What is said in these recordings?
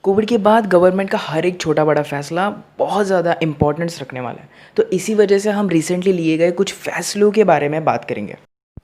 Covid के बाद government का हर एक छोटा बड़ा फैसला बहुत ज़्यादा इम्पोर्टेंस रखने वाला है। तो इसी वजह से हम रिसेंटली लिए गए कुछ फैसलों के बारे में बात करेंगे।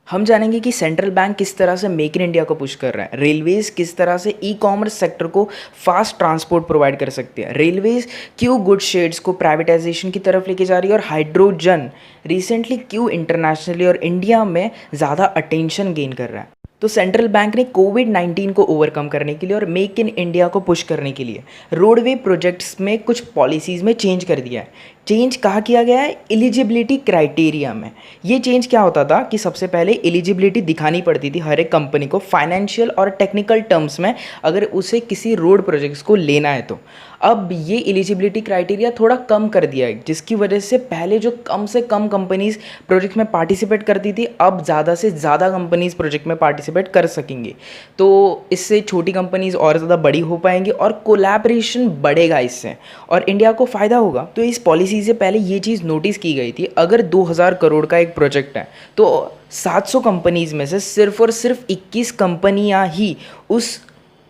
हम जानेंगे कि सेंट्रल बैंक किस तरह से मेक इन इंडिया को पुश कर रहा है, रेलवेज़ किस तरह से ई कॉमर्स सेक्टर को फास्ट ट्रांसपोर्ट प्रोवाइड कर सकती है, रेलवेज़ क्यों गुड शेड्स को प्राइवेटाइजेशन की तरफ लेके जा रही है, और हाइड्रोजन रिसेंटली क्यों इंटरनेशनली और इंडिया में ज़्यादा अटेंशन गेन कर रहा है। तो सेंट्रल बैंक ने कोविड-19 को ओवरकम करने के लिए और मेक इन इंडिया को पुश करने के लिए रोडवे प्रोजेक्ट्स में कुछ पॉलिसीज़ में चेंज कर दिया है। चेंज कहाँ किया गया है? एलिजिबिलिटी क्राइटेरिया में। ये चेंज क्या होता था कि सबसे पहले एलिजिबिलिटी दिखानी पड़ती थी हर एक कंपनी को फाइनेंशियल और टेक्निकल टर्म्स में, अगर उसे किसी रोड प्रोजेक्ट्स को लेना है तो। अब ये एलिजिबिलिटी क्राइटेरिया थोड़ा कम कर दिया है, जिसकी वजह से पहले जो कम से कम कंपनीज प्रोजेक्ट में पार्टिसिपेट करती थी, अब ज़्यादा से ज़्यादा कंपनीज प्रोजेक्ट में पार्टिसिपेट कर सकेंगे। तो इससे छोटी कंपनीज और ज़्यादा बड़ी हो पाएंगी और कोलैबोरेशन बढ़ेगा इससे, और इंडिया को फ़ायदा होगा। तो इस पॉलिसी से पहले ये चीज़ नोटिस की गई थी, अगर 2000 करोड़ का एक प्रोजेक्ट है तो 700 कंपनीज में से सिर्फ और सिर्फ 21 कंपनियां ही उस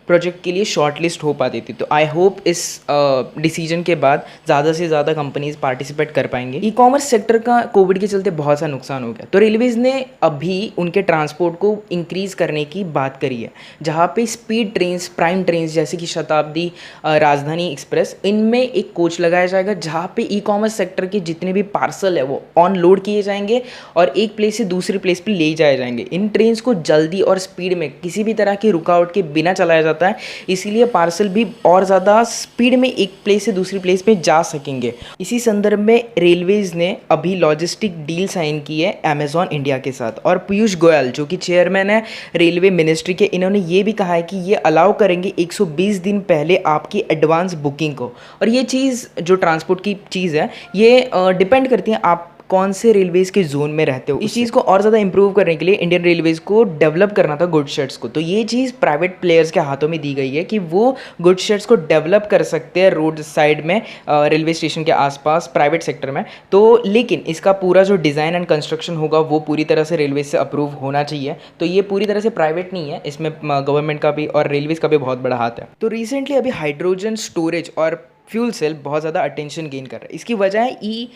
प्रोजेक्ट के लिए शॉर्ट लिस्ट हो पाती थी। तो आई होप इस डिसीजन के बाद ज़्यादा से ज़्यादा कंपनीज पार्टिसिपेट कर पाएंगे। ई कॉमर्स सेक्टर का कोविड के चलते बहुत सा नुकसान हो गया, तो रेलवेज़ ने अभी उनके ट्रांसपोर्ट को इंक्रीज़ करने की बात करी है, जहाँ पे स्पीड ट्रेन्स, प्राइम ट्रेन्स जैसे कि शताब्दी, राजधानी एक्सप्रेस, इनमें एक कोच लगाया जाएगा जहाँ पे ई कॉमर्स सेक्टर के जितने भी पार्सल है वो ऑन लोड किए जाएंगे और एक प्लेस से दूसरी प्लेस पर ले जाए जाएंगे। इन ट्रेन्स को जल्दी और स्पीड में किसी भी तरह की रुकावट के बिना चलाया जाता है, इसीलिए पार्सल भी और ज़्यादा स्पीड में एक प्लेस से दूसरी प्लेस पे जा सकेंगे। इसी संदर्भ में रेलवेज ने अभी लॉजिस्टिक डील साइन की है अमेजॉन इंडिया के साथ, और पीयूष गोयल जो कि चेयरमैन है रेलवे मिनिस्ट्री के, इन्होंने ये भी कहा है कि ये अलाउ करेंगे 120 दिन पहले आपकी एडवांस बुकिंग को। और ये चीज़ जो ट्रांसपोर्ट की चीज़ है, ये डिपेंड करती है आप कौन से रेलवेज़ के जोन में रहते हो। इस चीज़ को और ज़्यादा इंप्रूव करने के लिए इंडियन रेलवेज़ को डेवलप करना था गुड शेड्स को, तो ये चीज़ प्राइवेट प्लेयर्स के हाथों में दी गई है कि वो गुड शेड्स को डेवलप कर सकते हैं रोड साइड में, रेलवे स्टेशन के आसपास, प्राइवेट सेक्टर में। तो लेकिन इसका पूरा जो डिज़ाइन एंड कंस्ट्रक्शन होगा वो पूरी तरह से रेलवे से अप्रूव होना चाहिए। तो ये पूरी तरह से प्राइवेट नहीं है, इसमें गवर्नमेंट का भी और रेलवेज़ का भी बहुत बड़ा हाथ है। तो रिसेंटली अभी हाइड्रोजन स्टोरेज और फ्यूल सेल बहुत ज़्यादा अटेंशन गेन कर रहा है। इसकी वजह है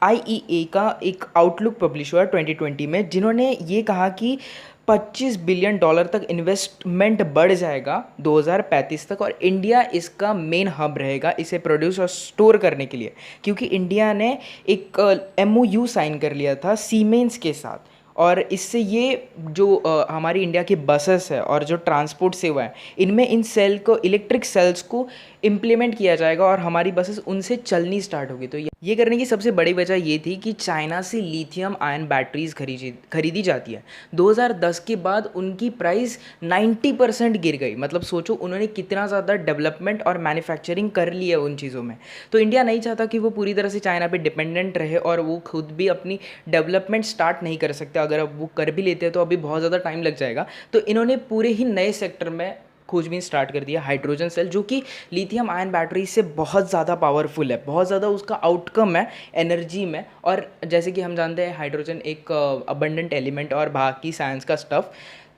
IEA का एक आउटलुक पब्लिश हुआ 2020 में, जिन्होंने ये कहा कि $25 बिलियन तक इन्वेस्टमेंट बढ़ जाएगा 2035 तक, और इंडिया इसका मेन हब रहेगा इसे प्रोड्यूस और स्टोर करने के लिए, क्योंकि इंडिया ने एक MOU साइन कर लिया था सीमेंस के साथ। और इससे ये जो हमारी इंडिया की बसेस है और जो ट्रांसपोर्ट सेवा है, इनमें इन सेल को, इलेक्ट्रिक सेल्स को इम्प्लीमेंट किया जाएगा और हमारी बसेस उनसे चलनी स्टार्ट होगी। तो ये करने की सबसे बड़ी वजह ये थी कि चाइना से लिथियम आयन बैटरीज खरीदी जाती है। 2010 के बाद उनकी प्राइस 90% गिर गई। मतलब सोचो उन्होंने कितना ज़्यादा डेवलपमेंट और मैन्युफैक्चरिंग कर ली है उन चीज़ों में। तो इंडिया नहीं चाहता कि वो पूरी तरह से चाइना पे डिपेंडेंट रहे और वो खुद भी अपनी डेवलपमेंट स्टार्ट नहीं कर सकते। अगर अब वो कर भी लेते हैं तो अभी बहुत ज़्यादा टाइम लग जाएगा। तो इन्होंने पूरे ही नए सेक्टर में खोजबीन स्टार्ट कर दिया, हाइड्रोजन सेल, जो कि लिथियम आयन बैटरी से बहुत ज़्यादा पावरफुल है, बहुत ज़्यादा उसका आउटकम है एनर्जी में। और जैसे कि हम जानते हैं हाइड्रोजन एक अबंडेंट एलिमेंट और बाकी साइंस का स्टफ़,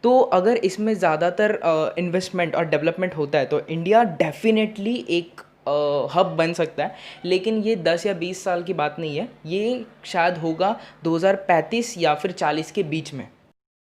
तो अगर इसमें ज़्यादातर इन्वेस्टमेंट और डेवलपमेंट होता है तो इंडिया डेफिनेटली एक हब बन सकता है। लेकिन ये 10 या 20 साल की बात नहीं है, ये शायद होगा 2035 या फिर 40 के बीच में।